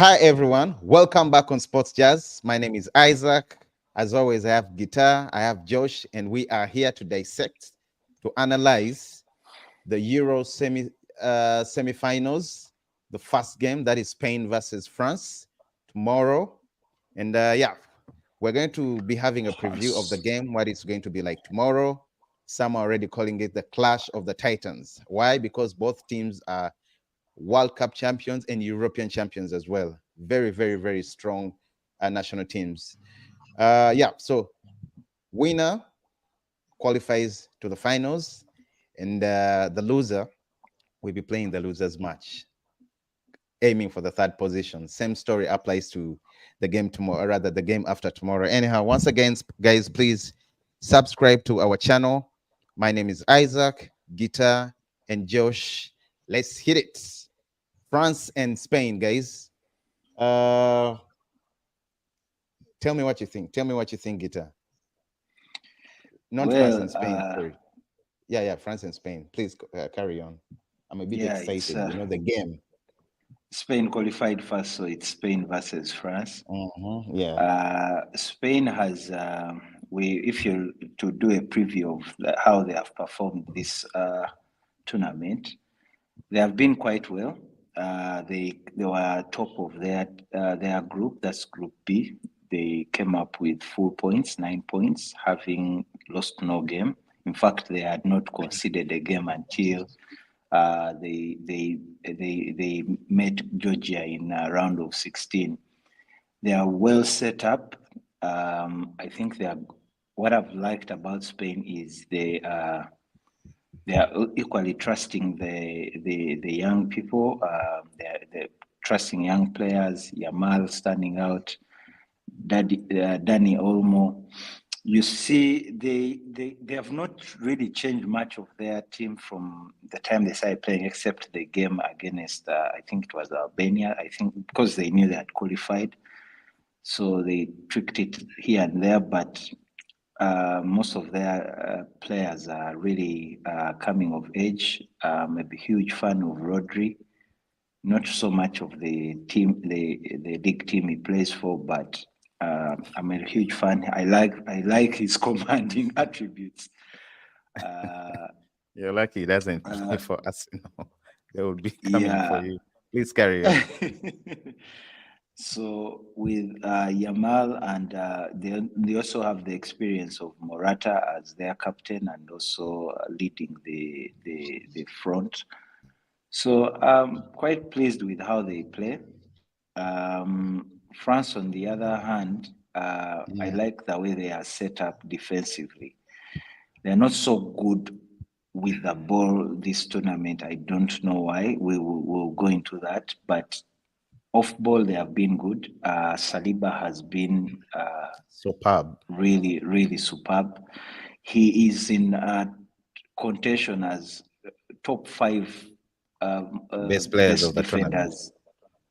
Hi, everyone. Welcome back on Sports Jazz. My name is Isaac. As always, I have Guitar, I have Josh, and we are here to dissect, to analyze the Euro semifinals, the first game that is Spain versus France tomorrow. And yeah, we're going to be having a preview of the game, what it's going to be like tomorrow. Some are already calling it the Clash of the Titans. Why? Because both teams are World Cup champions and European champions as well. Very, very, very strong national teams. Yeah, so winner qualifies to the finals, and the loser will be playing the losers match, aiming for the third position. Same story applies to the game tomorrow, or rather the game after tomorrow. Anyhow, once again, guys, please subscribe to our channel. My name is Isaac, Guitar, and Josh. Let's hit it. France and Spain, guys. Tell me what you think. Tell me what you think, Guitar. Not France and Spain. Sorry. Yeah, France and Spain. Please carry on. I'm a bit excited. The game. Spain qualified first, so it's Spain versus France. Yeah. Spain has if you to do a preview of how they have performed this tournament, they have been quite well. They were top of their group. That's Group B. They came up with 4 points, 9 points, having lost no game. In fact, they had not conceded a game until they met Georgia in round of 16. They are well set up. I think what I've liked about Spain is they are equally trusting the young people. They're trusting young players. Yamal standing out. Dani Olmo. You see, they have not really changed much of their team from the time they started playing, except the game against, I think it was Albania, I think, because they knew they had qualified. So they tricked it here and there, but most of their players are really coming of age. I'm a huge fan of Rodri. Not so much of the team, the league team he plays for, but I'm a huge fan. I like his commanding attributes. You're lucky he doesn't play for us. They will be coming for you. Please carry on. So with Yamal and they also have the experience of Morata as their captain and also leading the front. So I'm quite pleased with how they play. France, on the other hand, I like the way they are set up defensively. They're not so good with the ball this tournament. I don't know why. We'll go into that. But off ball, they have been good. Saliba has been superb. Really, really superb. He is in contention as top 5 best players of the defenders.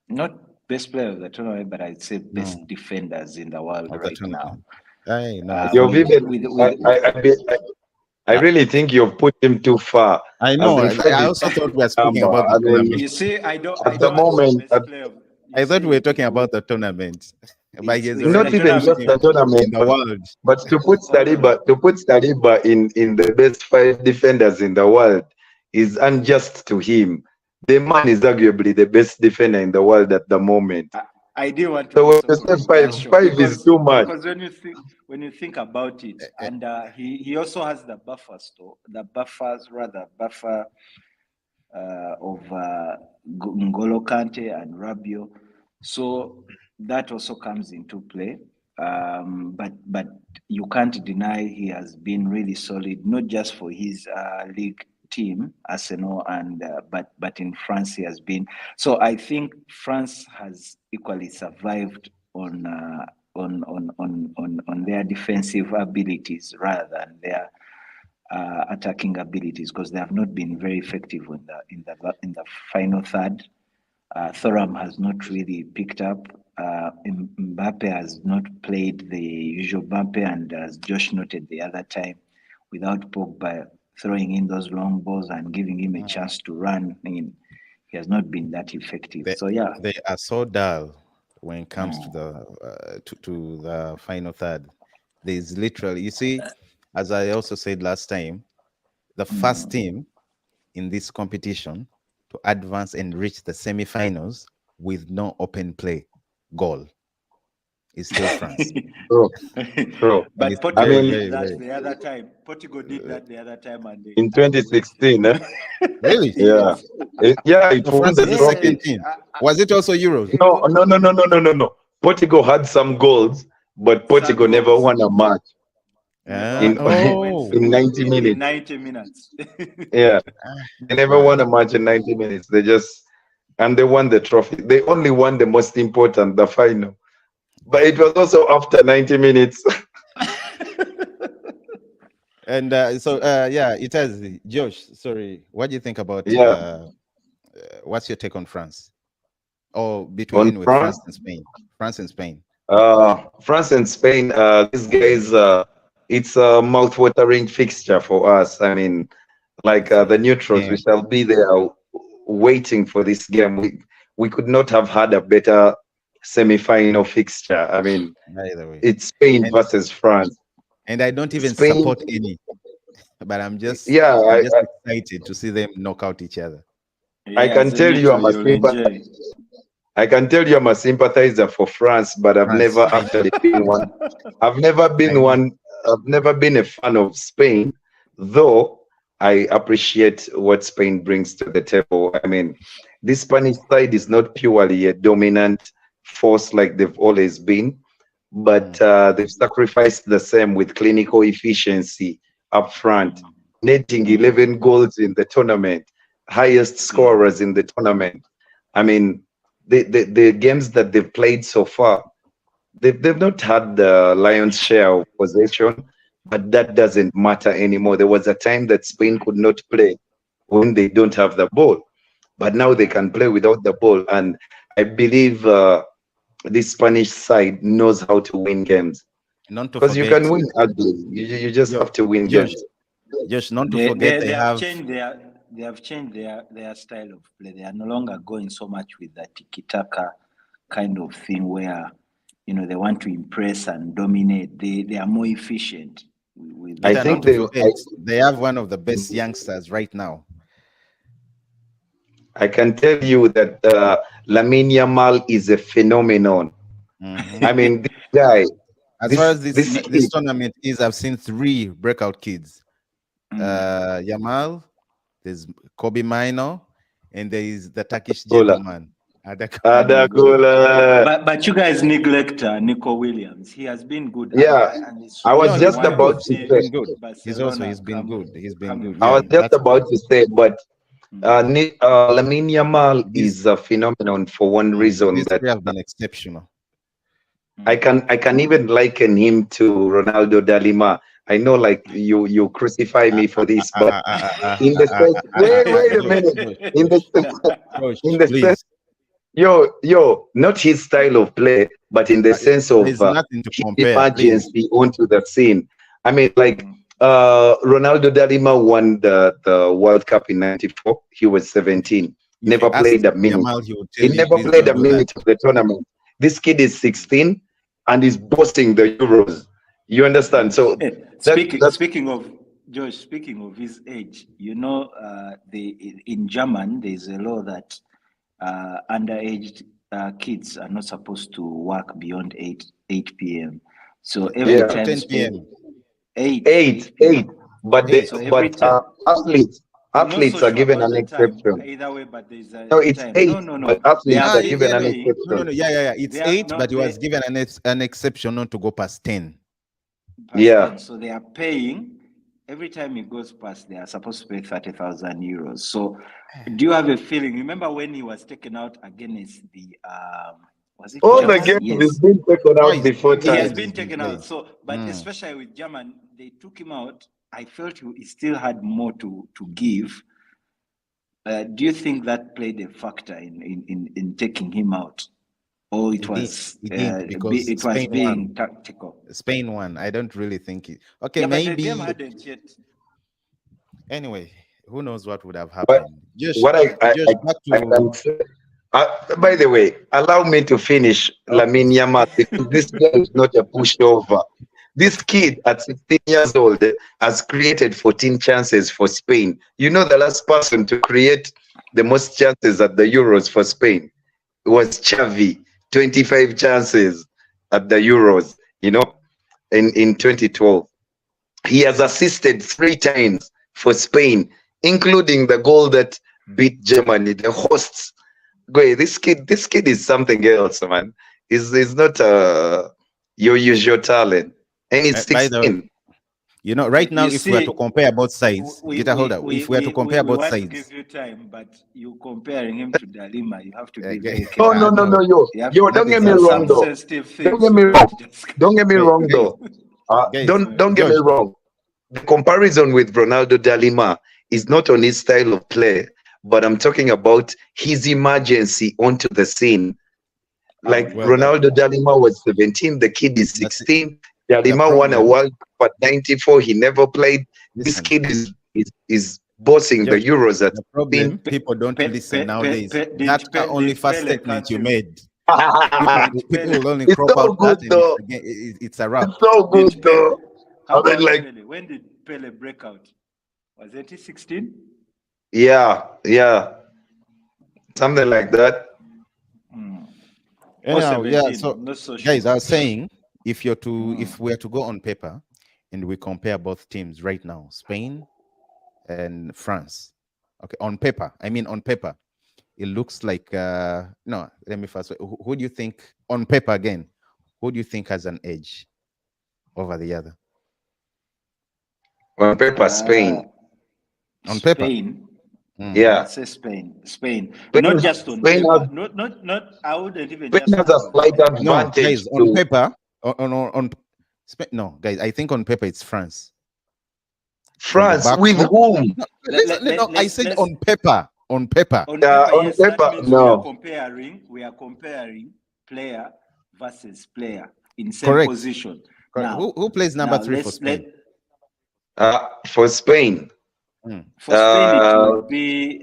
Not best player of the tournament, but I'd say best defenders in the world right now. I really think you've put him too far. I know. I also thought we were speaking about the tournament. You see, I don't. At the moment, I thought we were talking about the tournament. Not even just the tournament, in the world. But to put Saliba in the best 5 defenders in the world is unjust to him. The man is arguably the best defender in the world at the moment. I do want to. So five is too much. Because when you think about it, and he also has the buffer of N'Golo Kante and Rabiot, so that also comes into play. But you can't deny he has been really solid, not just for his league team, Arsenal, and but in France he has been. So I think France has equally survived on their defensive abilities rather than their attacking abilities, because they have not been very effective in the final third. Thuram has not really picked up. Mbappe has not played the usual Mbappe, and as Josh noted the other time, without Pogba throwing in those long balls and giving him a chance to run in, he has not been that effective. They are so dull. when it comes to the final third. There's literally, you see, as I also said last time, the first team in this competition to advance and reach the semifinals with no open play goal is still France. True, true. And it's But I Portugal very, mean, did very, that very the other time. Portugal did that the other time, and in they went. 2016, really. yeah, Yes, yeah, it So won France the is the second trophy. yes. team. Was it also Euros? No, no, no, no, no, no, no, no. Portugal had some goals, but Some Portugal never goals won a match never won. in They went Oh, in through 90 in minutes. 90 minutes. Yeah, ah, they never but won a match in 90 minutes. They just and they won the trophy. They only won the most important, the final. But it was also after 90 minutes. and yeah, it has Josh. Sorry, what do you think about Yeah, what's your take on France? Or on between with France, France and Spain? France and Spain. France and Spain. These guys, it's a mouth-watering fixture for us. I mean, like It's a the neutrals, we game. shall be there waiting for this game. We could not have had a better semi-final fixture. I mean, By the way, it's Spain and versus France. I don't even Spain, support any, but yeah, I'm just excited to see them knock out each other. I Yeah, can as a tell you neutral, I'm a you'll enjoy. I can tell you I'm a sympathizer for France, but I've France, never actually been one. I've never I been know. one. I've never been a fan of Spain, though I appreciate what Spain brings to the table. I mean, this Spanish side is not purely a dominant force like they've always been, but Mm, they've sacrificed the same with clinical efficiency up front, netting Mm, 11 goals in the tournament, highest mm, scorers in the tournament. I mean, the games that they've played so far, they've not had the lion's share of possession, but that doesn't matter anymore. There was a time that Spain could not play when they don't have the ball, but now they can play without the ball. And I believe this Spanish side knows how to win games not to because you forget, can win ugly. You just Jo- have to win Josh, games. Not to forget, they they have have changed their style of play. They are no longer going so much with that tiki taka kind of thing where they want to impress and dominate. They are more efficient with I Peter. Not think to that. forget, they have one of the best youngsters right now. I can tell you that Lamine Yamal is a phenomenon. Hmm. I mean, this guy, As far as this this kid, tournament is, I've seen three breakout kids. Mm. Yamal, there's Kobe Mino, and there is the Turkish Gola, gentleman, Adagola. Adagola. But you guys neglect Nico Williams. He has been good, Yeah, and it's I No, was reason he's just been why good. about we've to He's say. seen been good. Barcelona He's been good. He's been coming good. I Yeah, was from. just that's true. about to say, but Lamine Yamal These is a phenomenon for one reason these that three have been exceptional. I can even liken him to Ronaldo Dalima. I know, like you crucify Ah, me for ah, ah, this, ah, but ah, ah, ah, in ah, the ah, sense, ah, ah, ah, ah. wait a minute. In the in Josh, the sense, please. yo, not his style of play, but in the sense of There's nothing to his compare, please. emergency onto the scene. I mean, like Ronaldo Dalima won the World Cup in '94. He was 17, If you never ask played a minute. Yamal, he will He tell you, never please played don't a do that. minute of the tournament. This kid is 16 and is boasting the Euros. You understand? So that's Speaking of Josh, speaking of his age, in German there's a law that underage kids are not supposed to work beyond 8 p.m. So every 8 to yeah, time 10 Spain p.m. 8. p.m. But they 8. So every but time athletes I'm not so athletes are sure given about an the time exception. either way, but there's No, a it's time. No, 8, no, but no. They athletes are are given Yeah, an no, paying. no, exception. no. Yeah. It's They are 8, no but he was they given an exception not to go past 10. past Yeah. 10. So they are paying every time it goes past, they are supposed to pay 30,000 euros. So do you have a feeling? Remember when he was taken out against the was it All the Twice. German? games Yes. has been taken out Twice. before He has time. Two times been he's been taken out. played. So, but Mm. especially with German, they took him out. I felt he still had more to give. Do you think that played a factor in taking him out? Or it He did. was He did because it was Spain being won. tactical? Spain won. I don't really think it. Okay, Yeah, but the game maybe. hadn't yet. Anyway, who knows what would have But happened? Josh, what Josh, back I to can say, By the way, allow me to finish Okay. Lamine Yamal because this guy is not a pushover. This kid at 16 years old has created 14 chances for Spain. You know, the last person to create the most chances at the Euros for Spain was Xavi, 25 chances at the Euros, in 2012. He has assisted 3 times for Spain, including the goal that beat Germany, the hosts. Go, this kid is something else, man. Is not your usual talent, and he's By the way, 16. right now, You if we are to see, compare both sides, get a hold of. If we are to compare we both want to give sides, you time, but you comparing him to Dalima, you have to be okay. very No, no, careful. no, No, no, yo, You have, yo, that don't get is me there are wrong some understandable. though. sensitive Don't things get you me can't wrong. just. Don't get me Guys, wrong though. guys, Don't get me George. wrong. The comparison with Ronaldo Dalima is not on his style of play, but I'm talking about his emergency onto the scene. Oh Like yeah. Well, Ronaldo Dalima was 17, the kid is that's it. 16. The Dalima won a problem. World Cup at 94. He never played. This Listen, kid is bossing the George. Euros at The 16. problem. People don't listen nowadays. That's the only Did first Pele statement cut you him? made. People, Did people Pele? will only It's crop so out that, good and it's though. again, it's a wrap. It's so good Did Pele? though. How I mean, about like, Pele? When did Pele break out? Was it 16? yeah, something like that. Or Anyhow, yeah. 17? So, I'm not so guys, sure. I was saying, if Mm. we are to go on paper, and we compare both teams right now, Spain and France. Okay, on paper. I mean, on paper, it looks like. No, let me first. Who do you think on paper again? Who do you think has an edge over the other? On paper, Uh, Spain. On paper. Spain. Mm. I'd Yeah. say Spain. Spain. Spain, Not just on Spain paper. has Not. I wouldn't even Spain just has go a with slight paper. No, advantage guys, on to paper, no, guys, I think on paper it's France from the France. back With four. whom? No, Let, listen, let, let, no, I let's said let's on paper. On paper. on paper. On Yes, that paper, means no. we are comparing player versus player in same Correct. position. Correct. Now, Who plays number now three for let's let Spain? For Spain, Mm. for Spain it uh, would be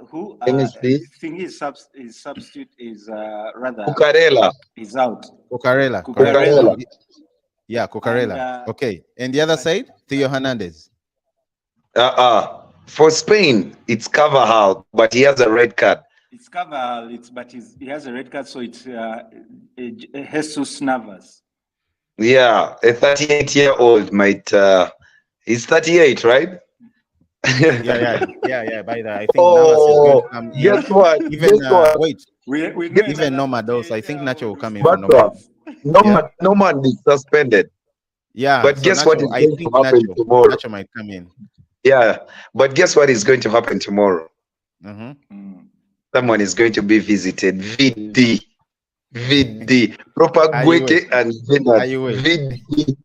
who let me see. thing is substitute is rather Cucurella. is out. Cucurella. Correct. Cucurella. Cucurella Yeah, and Cucurella. Okay. And the other and side, Theo Hernandez. For Spain, it's Carvajal, but he has a red card. it's Carvajal. He has a red card, so it's Jesus Navas. Yeah, a 38-year-old might. He's 38, right? Yeah. By the I think Navas is going Oh, to come guess in. what? Even Guess what? wait, We know Guess even another Nomad also. I 38 think year Nacho old will who's come in got for what? Nomad. pace. Yeah. No man is suspended. Yeah. But So guess what Nacho, is I going to think happen tomorrow? Nacho might come in. Yeah, but guess what is going to happen tomorrow? Mm-hmm. Someone is going to be visited. VD, proper Are you way? Gweke and Are Zenat. you way? VD.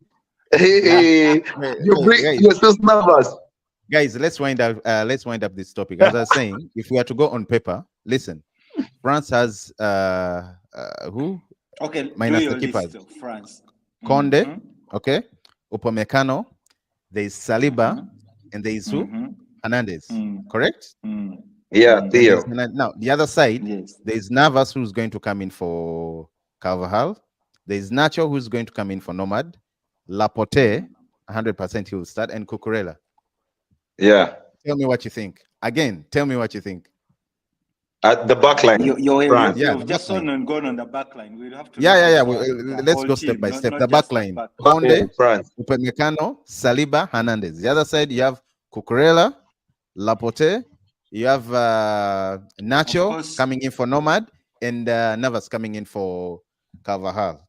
Hey, you bring Guys, you're so nervous. guys, let's wind up. Let's wind up this topic. As I was saying, if we are to go on paper, listen, France has who Okay, do minus the your list keepers: of France. Conde, Mhm, okay, Upamecano, there is Saliba, mhm, and there is who mhm, Hernandez. mm, Correct? mm, Yeah, mm. Then there's Theo. now the other side. Yes. There is Navas who's going to come in for Carvajal. There is Nacho who's going to come in for Nomad. Laporte, 100% he will start, and Cucurella. Yeah. Tell me what you think. Again, tell me what you think. At the back line, France. Yeah, the You've back just line. on and gone on the back line. We'll have to Yeah, look yeah, at yeah. the Let's whole go step team, by step. The not back just at line: back line. Okay, Conde, France. Upamecano, Saliba, Hernandez. The other side, you have Cucurella, Laporte. You have Of Nacho course, coming in for Nomad, and Navas coming in for Carvajal.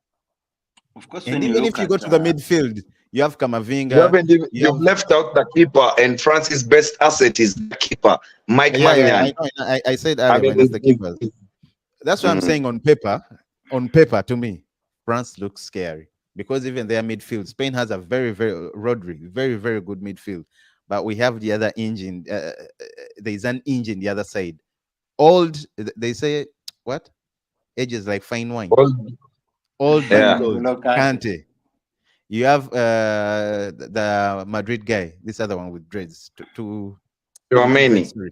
And when you even look if you go at to the midfield, you have You Kamavinga. haven't even, You you've have left out the keeper, and France's best asset is the keeper, Mike yeah. Mannion. I know. I said I earlier mean, minus the keepers. That's what I'm mm, saying on paper. On paper, to me, France looks scary because even their midfield, Spain has a very Rodri, very good midfield, but we have the other engine. There's an engine the other side. Old, they say what? Age is like fine wine. all, Old but yeah. gold. N'Golo Kante. Kante. You have the Madrid guy. This other one with dreads. Two with dreads. Chouameni. Sorry.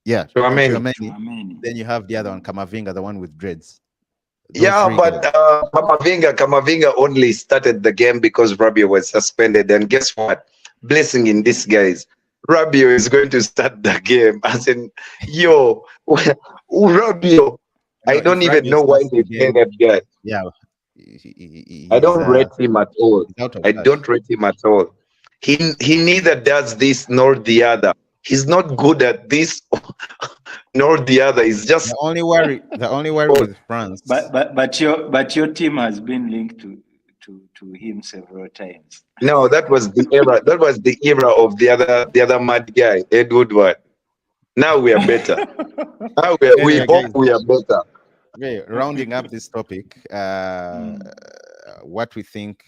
Yeah, Chouameni. Chouameni. Then you have the other one, Kamavinga, the one with dreads. Those Yeah, three but guys. Kamavinga only started the game because Rabio was suspended. And guess what? Blessing in disguise. Rabio is going to start the game. As in, yo, Rabio. I No, if don't even Rabiot know why starts they the play game, that guy. yeah, I don't rate him at all. he's out of I touch. don't rate him at all. He neither does this nor the other. He's not good at this nor the other. He's just The only worry with France. But your team has been linked to him several times. no. That was the era. That was the era of the other mad guy, Ed Woodward. Now we are better. We Anyway, hope guys, we are better. okay, rounding up this topic, what we think,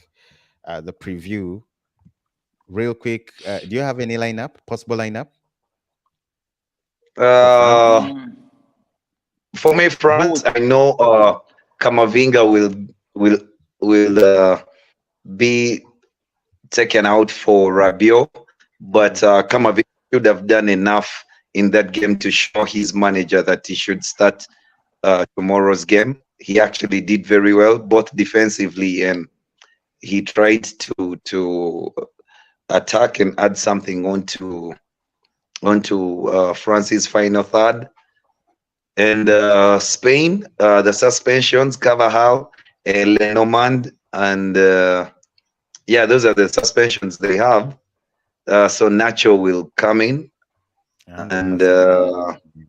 the preview, real quick. Do you have any possible lineup for France? Uh, for me, France. I know Kamavinga will be taken out for Rabiot, but Kamavinga should have done enough in that game to show his manager that he should start tomorrow's game. He actually did very well, both defensively, and he tried to attack and add something onto France's final third. And Spain, the suspensions, Carvajal, Lenormand, and yeah, those are the suspensions they have. So Nacho will come in, and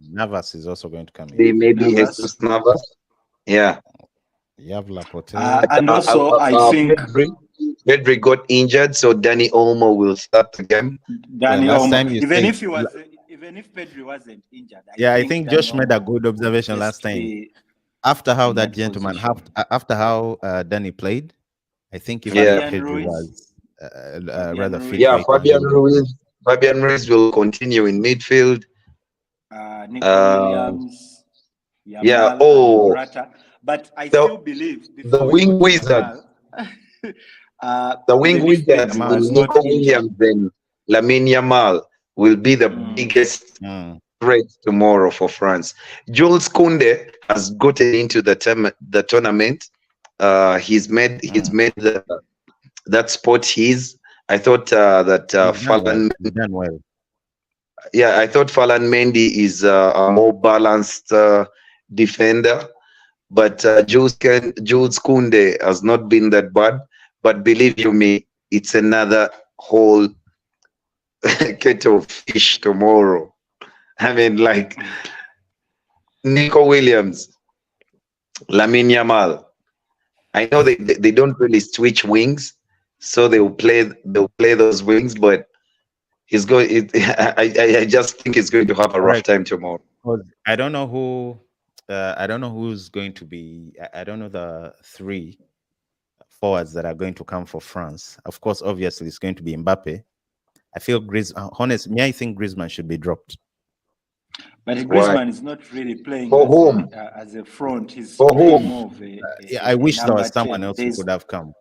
Navas is also going to come in. they maybe Navas. Jesus Navas. Yeah. You have Laporte. And also, I think Pedri got injured, so Danny Olmo will start the game. Danny last Olmo, time you even said- if Pedri wasn't injured, I think Danny Josh made a Olmo good observation would last just time. be After how in that that gentleman, position. after how Danny played, I think if Yeah. Pedri Ruiz. was rather fit, Yeah, so he can Fabian Ruiz will continue in midfield. Nico Williams, Yamal, Yeah. and Oh, Morata. But I the- still believe the before we wing go to wizards. Yamal, The wing even if wizards Pedri with was Nico not injured, Williams and Lamine Yamal will be the biggest threat tomorrow for France. Jules Kounde has gotten into the tournament. He's made that spot his. I thought that Falan. He's done well. Yeah, I thought Falan Mendy is a more balanced defender, but Jules Kounde has not been that bad. But believe you me, it's another whole kettle of fish tomorrow. I mean, like Nico Williams, Lamine Yamal. I know they don't really switch wings, so they'll play those wings, but he's going. I just think he's going to have a rough time tomorrow. I don't know who. I don't know who's going to be. I don't know the three forwards that are going to come for France. Of course, obviously, it's going to be Mbappe. I feel honestly, I think Griezmann should be dropped. But Griezmann is not really playing For whom? As a front. He's For playing whom? more of a I wish there was number someone 10. else who could have come.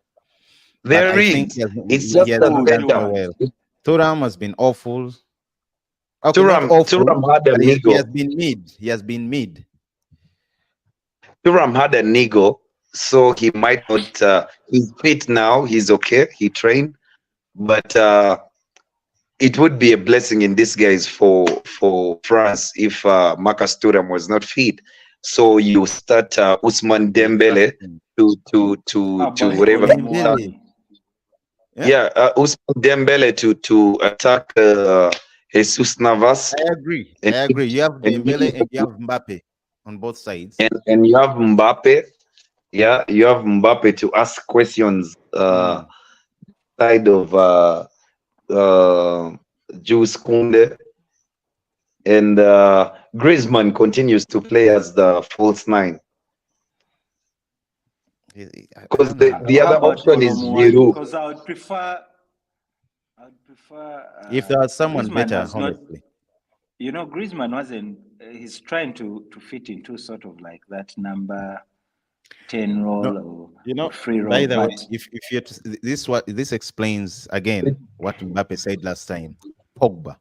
There I is. think It's just he has that not done so well. Thuram Thuram has been awful. Okay, not awful, had a but he niggle. has been mid. He has been mid. Thuram had a niggle, so he might not. He's fit now. He's okay. He trained, but it would be a blessing in disguise for France if Marcus Thuram was not fit. So you start Ousmane Dembele to whatever. Dembele. Yeah, Ousmane Dembele to attack Jesus Navas. I agree. You have Dembele and you have Mbappe on both sides. And you have Mbappe. Yeah, you have Mbappe to ask questions side of Jules Kounde. And Griezmann continues to play as the false nine. Because the other option is Giroud. Because I would prefer if there was someone Griezmann better, honestly. Griezmann wasn't. He's trying to fit into sort of like that number 10 role or free role. By the way, if you this explains again what Mbappe said last time. Pogba.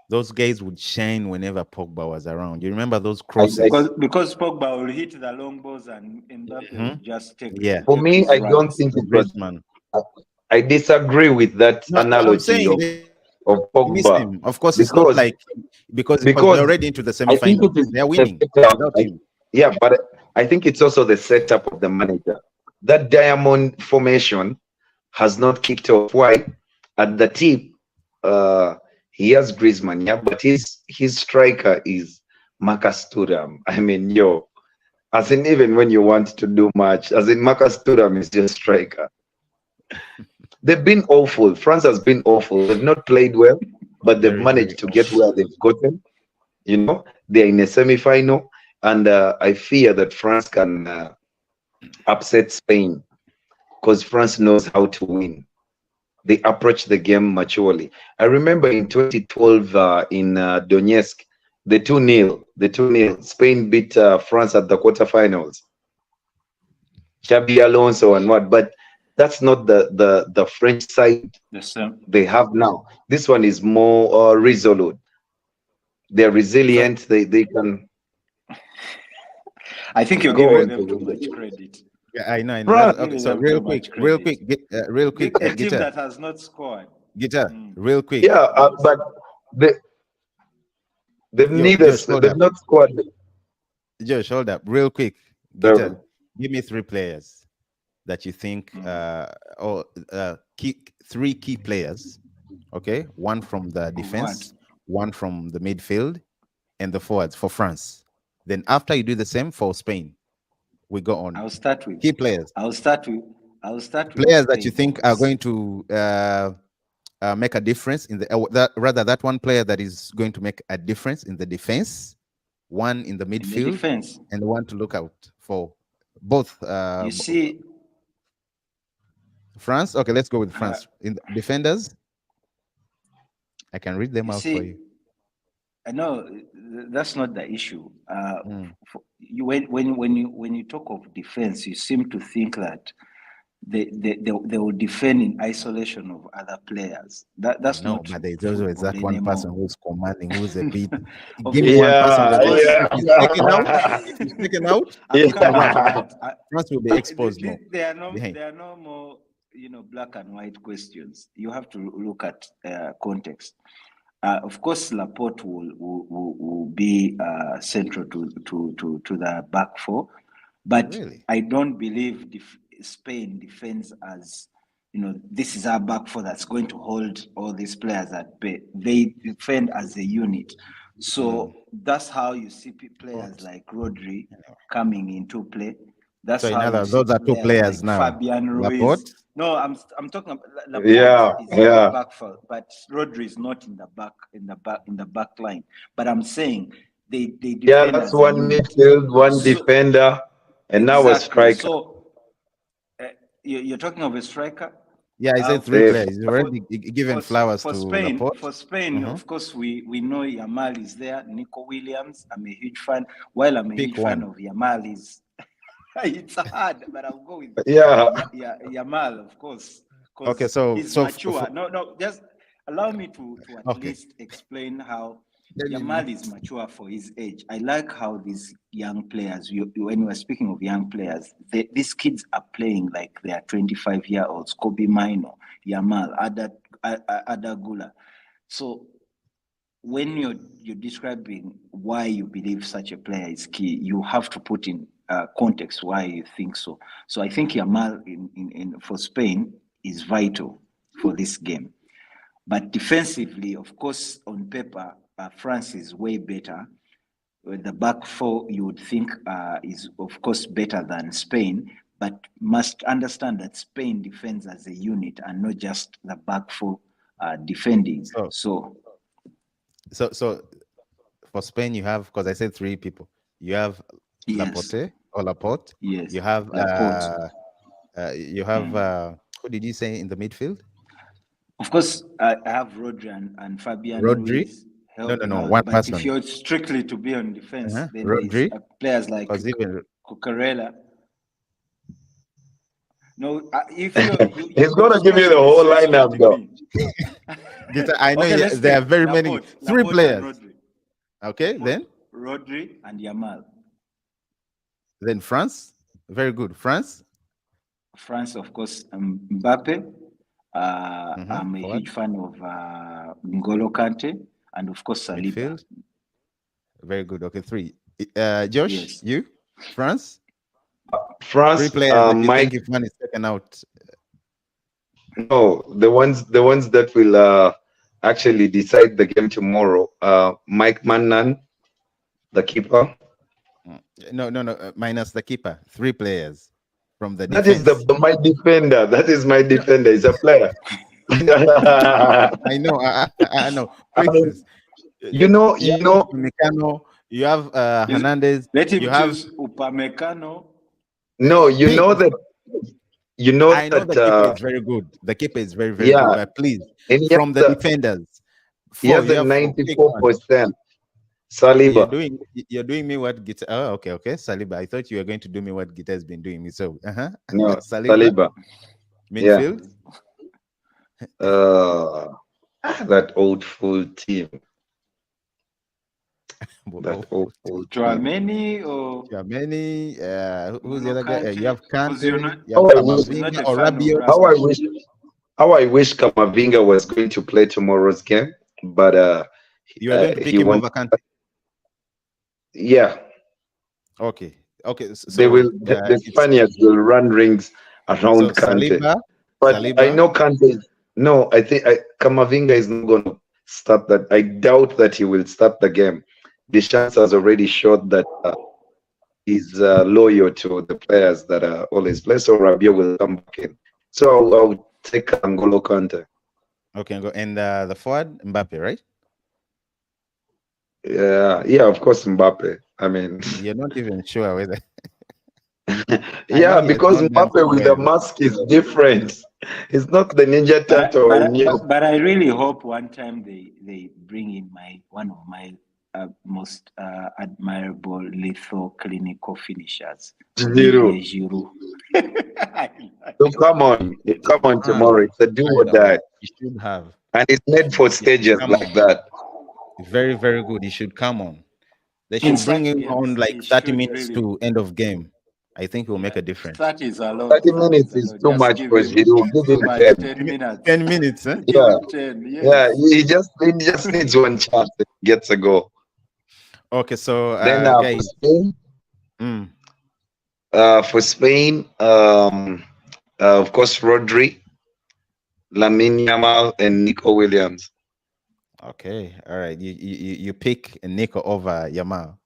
those guys would shine whenever Pogba was around. You remember those I, crosses? Because Pogba will hit the long balls and Mbappe Hmm. will just Yeah, for take me, his I don't runs. think to it was. Griezmann. I, I disagree with that No, I'm analogy saying they miss him. of Of course, it's not Pogba like because they're already into the because semi-final. I think They are it is winning the without setup. him. Yeah, but I think it's also the setup of the manager. That diamond formation has not kicked off. Why? At the tip, uh, he has Griezmann, yeah, but his striker is Marcus Thuram. I mean, yo, as in even when you want to do much, as in Marcus Thuram is your striker. They've been awful. France has been awful. They've not played well, but they've Very, very managed to get awful. where they've gotten. They're in a semi-final, and I fear that France can upset Spain because France knows how to win. They approach the game maturely. I remember in 2012 in Donetsk, the 2-0, Spain beat France at the quarterfinals. Xabi Alonso and what, but that's not the French side The same. they have now. This one is more resolute. They're So resilient. They can I think you're go giving on to them too win the much game. credit. yeah, I know, I know. France, That's You're okay. giving So them too much real credit. quick, real quick, A team guitar, that has not scored. Mm, real quick. yeah, yes. but they, they've Yo, neither Josh, hold they've up. not scored. Josh, hold up, real quick. Guitar, Um, give me three players that you think, Mm. or three key players. Okay, one from the Of what? defense, one from the midfield, and the forwards for France. Then after you do the same for Spain, we go on. I'll start with Key players, I'll start with I'll start with players that you Spain think are first. going to make a difference in the that one player that is going to make a difference in the defense, one in the In the midfield, defense, and one to look out for both you see, France. Okay, let's go with uh, France. In the defenders, I can read them you out for see, you. I know that's not the issue. Mm. When you talk of defense, you seem to think that they will defend in isolation of other players. I That's know, not but there's always football that one person anymore. who's commanding, who's a bit. of Give me one person of yeah, that course, if he's taken out, if he's taken out, I'm coming to yeah, that. France will be exposed more behind. There are no more black and white questions. You have to look at context. Of course, Laporte will be central to the back four, but Really? I don't believe Spain defends as this is our back four that's going to hold all these players at bay. They defend as a unit. Mm. So that's how you see players But like Rodri coming into play. That's so in how you other, see those are two players players like now. Fabian Ruiz. Laporte. No, I'm talking about Laporte yeah, is in the yeah, back four, but Rodri is not in the back line. But I'm saying they yeah. defend That's as a one unit. midfield, one So defender, and now a exactly. striker. So you're talking of a striker. Yeah, I said three Eh, players. He's For already given flowers for to Spain, Laporte. of course, we know Yamal is there. Nico Williams, I'm a huge fan. While I'm a Pick huge fan one. of Yamal, is it's hard, but I'll go with yeah, Yamal, of course, Okay, because so he's mature. No, just allow me to at okay. least explain how Let me. Yamal is mature for his age. I like how these young players, when you are speaking of young players, these kids are playing like they are 25-year-olds. Kobe Mino, Yamal, Adagula. So when you're describing why you believe such a player is key, you have to put in context why you think so. So I think Yamal in for Spain is vital for this game. But defensively, of course, on paper, France is way better. The back four you would think is of course better than Spain, but must understand that Spain defends as a unit and not just the back four defending. So So so for Spain, you have, because I said three people. You have yes, Laporte or Laporte. yes, You have Laporte. Mm. who did you say in the midfield? Of course, I have Rodri and Fabian Rodri. Ruiz No, no, helping no. out. One But if person. you're strictly to be on defense, then there's Rodri. players like Because even Cucurella. No, if He's you're going gonna to give you the mention whole besides lineup though. 23. Guitar, I know Okay, let's there are take very many. Three Laporte and players. Rodri. Okay, then Rodri and Yamal. France. Very good. France. France, of course, Mbappe. I'm a Forward. huge fan of N'Golo Kante and of course Saliba. Midfield. Very good. Okay, three. Josh, Yes. you? France? Three France, players that you Mike. think if one is taken out. No, the ones that will actually decide the game tomorrow. Mike Mannan, the keeper. No. Minus the keeper. Three players from the That is defense. my defender. That is my No, defender. He's a player. I know. I know. I mean, Please. you know, You you have know, Upamecano. You have Hernandez. Let him You have choose Upamecano. no, you pick. know that, you know I know that, the keeper is very good. The keeper is very, very good. yeah, But please, and from the defenders, he four. has You a have four. Pick one. 94%. You're Saliba. doing you're doing me what Gita. Oh, okay. Saliba. I thought you were going to do me what Gita has been doing me. So No, Saliba, Saliba. Yeah. midfield. Uh, that old full team. That old full team. Chouameni or Many. Who's the N'Golo other guy? You Kante? have Because you're Kante. not You have How I wish, you're not Kamavinga a or fan of Rabiot. how I Rasmus. wish, how I wish Kamavinga was going to play tomorrow's game, but You are going to pick he him wants. over Kante. Yeah, Okay. they will. The It's Spaniards will run rings so around Kante. Saliba, But I Saliba. know Kante. No, I think Kamavinga is not going to start that. I doubt that he will start the game. Deschamps has already showed that he's loyal to the players that are always play. So Rabia will come back in. So I'll take Angolo Kante. Okay, go and the forward Mbappe, right? Yeah, of course Mbappe. I mean, You're not even sure whether I know yeah, he has because not done so Mbappe with the well. mask is different. It's not the Ninja Turtle. But I really hope one time they bring in one of my most admirable lethal clinical finishers, Giroud. Olivier Giroud. So come on tomorrow. It's a do or die, You should have. and it's made for You should stages come like on. that. Very, very good. He should come on. They In should bring such him games, on like he 30 should minutes really. to end of game. I think it will Yeah, make a difference. 30 is a lot. 30 30 minutes is a is lot. too Just much give for him Giroud. Give too him much. 10. 10 minutes. 10 minutes, huh? Give Yeah, him 10. yeah. Yes. He just needs one chance. He gets a goal. Okay, so Then guys, mm, For Spain, of course, Rodri, Lamine Yamal, and Nico Williams. okay, all right. You pick Nico over Yamal.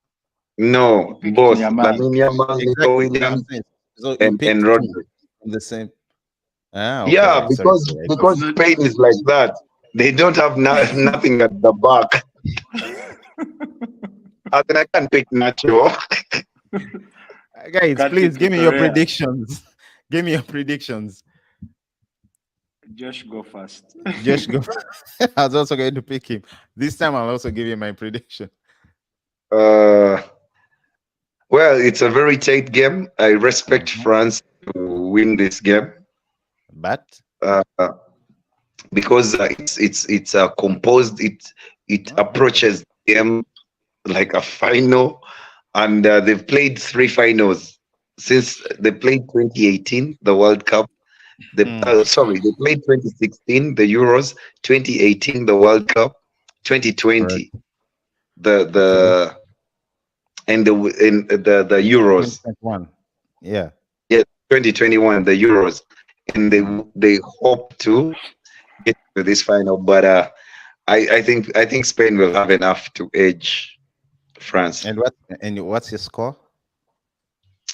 No, You picked both Yamal. Lamine Yamal, Nico Exactly. Yeah, I'm Williams, saying. So you and picked two Rodri. from the same. Ah, okay, all Yeah, right. Sorry. I thought because Spain is like that. They don't have nothing at the back. I think I can pick Nacho. guys, Can't please pick give me your Torreira. predictions. Give me your predictions. Just go first. Just go. I was also going to pick him. This time I'll also give you my prediction. Uh, well, it's a very tight game. I respect Mhm. France to win this game But uh, because it's composed. It okay. approaches the game like a final, and they've played 3 finals since they played 2018, the World Cup. Sorry, they played 2016, the Euros, 2018, the World Cup, Correct. 2020, Okay. the the Euros. 2021. Yeah. Yeah, 2021, the Euros, and Mhm. they hope to get to this final. But I think Spain will have enough to edge France. And what's your score?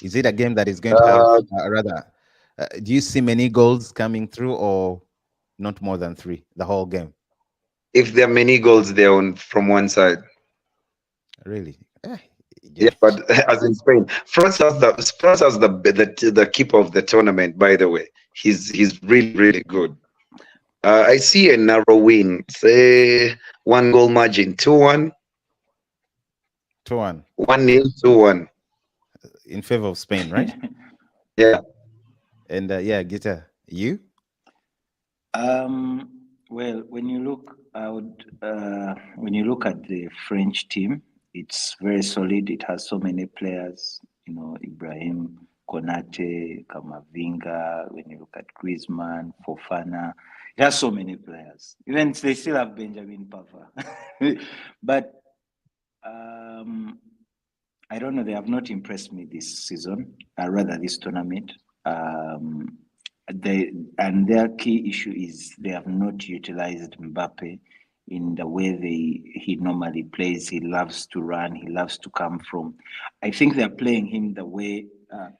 Is it a game that is going to have Uh, rather? Do you see many goals coming through, or not more than three the whole game? if there are many goals there from one side. Really? Yeah, Just but as in Spain, France has the keeper of the tournament. By the way, he's really good. I see a narrow win, say 1 goal margin, 2-1, 2-1 1-0, 2-1. in favor of Spain, right? Yeah, And yeah, Guitar, you? Well, when you look at the French team, it's very solid. It has so many players, Ibrahim Konate, Kamavinga. When you look at Griezmann, Fofana, it has so many players. Even they still have Benjamin Pava, but um, I don't know. They have not impressed me this season, rather this tournament. Um, they and their key issue is they have not utilized Mbappe in the way he normally plays. He loves to run. He loves to come from. I think they're playing him the way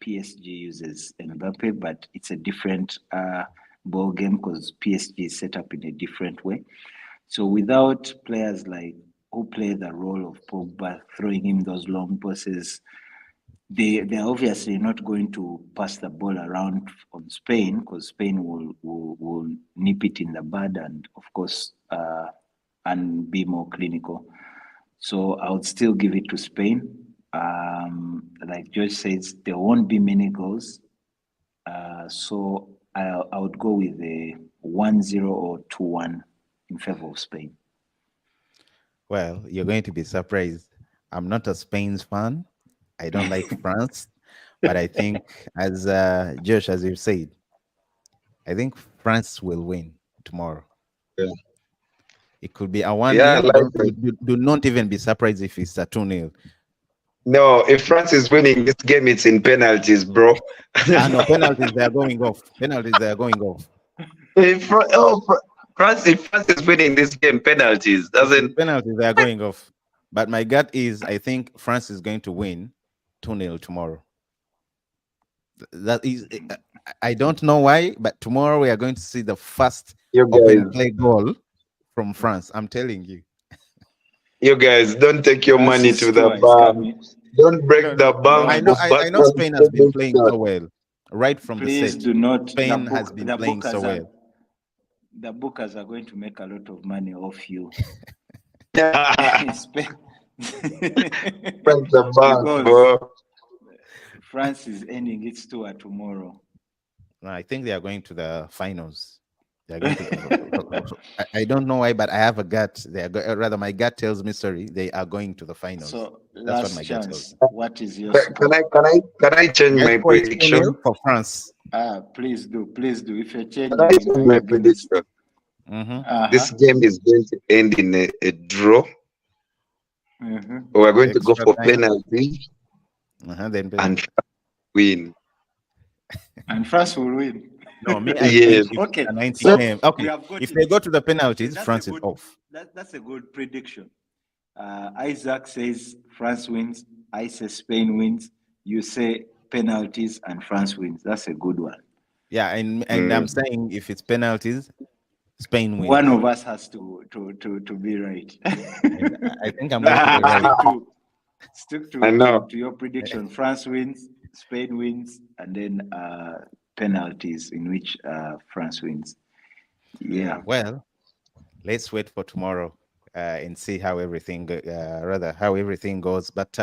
PSG uses Mbappe, but it's a different ball game because PSG is set up in a different way. So without players like who play the role of Pogba, throwing him those long passes, they're obviously not going to pass the ball around on Spain because Spain will nip it in the bud and of course and be more clinical. So I would still give it to Spain. Like George says, there won't be many goals. So I would go with a 1-0 or 2-1 in favor of Spain. Well, you're going to be surprised. I'm not a Spain's fan. I don't like France, but I think, as Josh, as you said, I think France will win tomorrow. Yeah, It could be a 1 yeah, nil. Don't likewise. do not even be surprised if it's a 2-0. No, if France is winning this game, it's in penalties, bro. Ah, no, penalties, they are going off. Penalties, they are going off. If France is winning this game, penalties If it's doesn't. penalties, they are going off. But my gut is I think France is going to win 2-0 tomorrow. That is, I don't know why, but tomorrow we are going to see the first You open guys, play goal from France. I'm telling you. you guys, don't take your money Francis to the Stua is bank. coming. Don't break No, the no, no. bank I Don't. know. for I know Batman Spain has been playing prediction. so well right from the Please set. do not. Spain has been playing so well. The bookers are going to make a lot of money off you. Spain- Break the bank, because bro. France is ending its tour tomorrow. No, I think they are going to the finals. They are going to. I don't know why, but I have a gut. They are rather my gut tells me sorry. They are going to the finals. So That's what my last gut tells chance. me. What is your Can score? I change My my score is 2-0 prediction? for France. Please do. Please do. If you're Can I changing, change are you my against? prediction? Mm-hmm. Uh-huh. This game is going to end in a draw. Mm-hmm. We're going to go Extra for time. penalty Then and penalty. win. And France will win. No, me, I think Yes. if it's Okay, a 90 Let- so m, we okay, have got if it. they go to the penalties, That's a France is good. off. That's a good prediction. Isaac says France wins. I say Spain wins. You say penalties and France wins. That's a good one. Yeah, and I'm Mm. saying if it's penalties, Spain One wins. of us has to be right. And I think I'm going to be So right. stick I know. to your prediction. France wins, Spain wins, and then penalties in which France wins. Yeah. Well, let's wait for tomorrow and see how everything rather how everything goes. But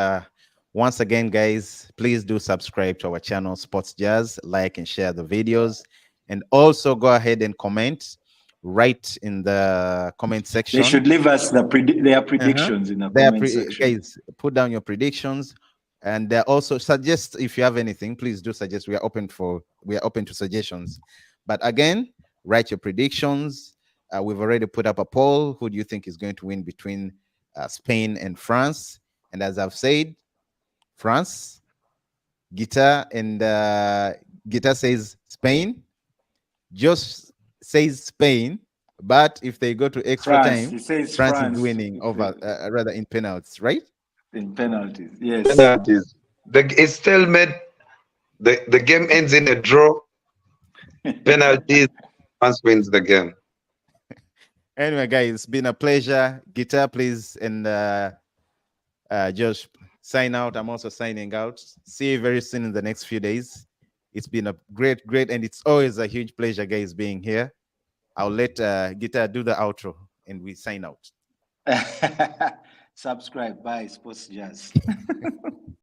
once again, guys, please do subscribe to our channel Sports Jazz, like and share the videos, and also go ahead and comment right in the comment They section. should leave us their Uh-huh. predictions in the comment section. Guys, put down your predictions, and also suggest if you have anything. Please do suggest. We are open to suggestions. But again, write your predictions. We've already put up a poll. Who do you think is going to win between Spain and France? And as I've said, France. Guitar says Spain. Just says Spain. But if they go to extra France, time, he says France is France winning over rather in penalties, right? in penalties. Yes. Penalties. It's still made. The game ends in a draw. Penalties. France wins the game. Anyway, guys, it's been a pleasure. Guitar, please, and Josh, sign out. I'm also signing out. See you very soon in the next few days. It's been a great, and it's always a huge pleasure, guys, being here. I'll let Guitar do the outro, and we sign out. Subscribe by Sports Jazz.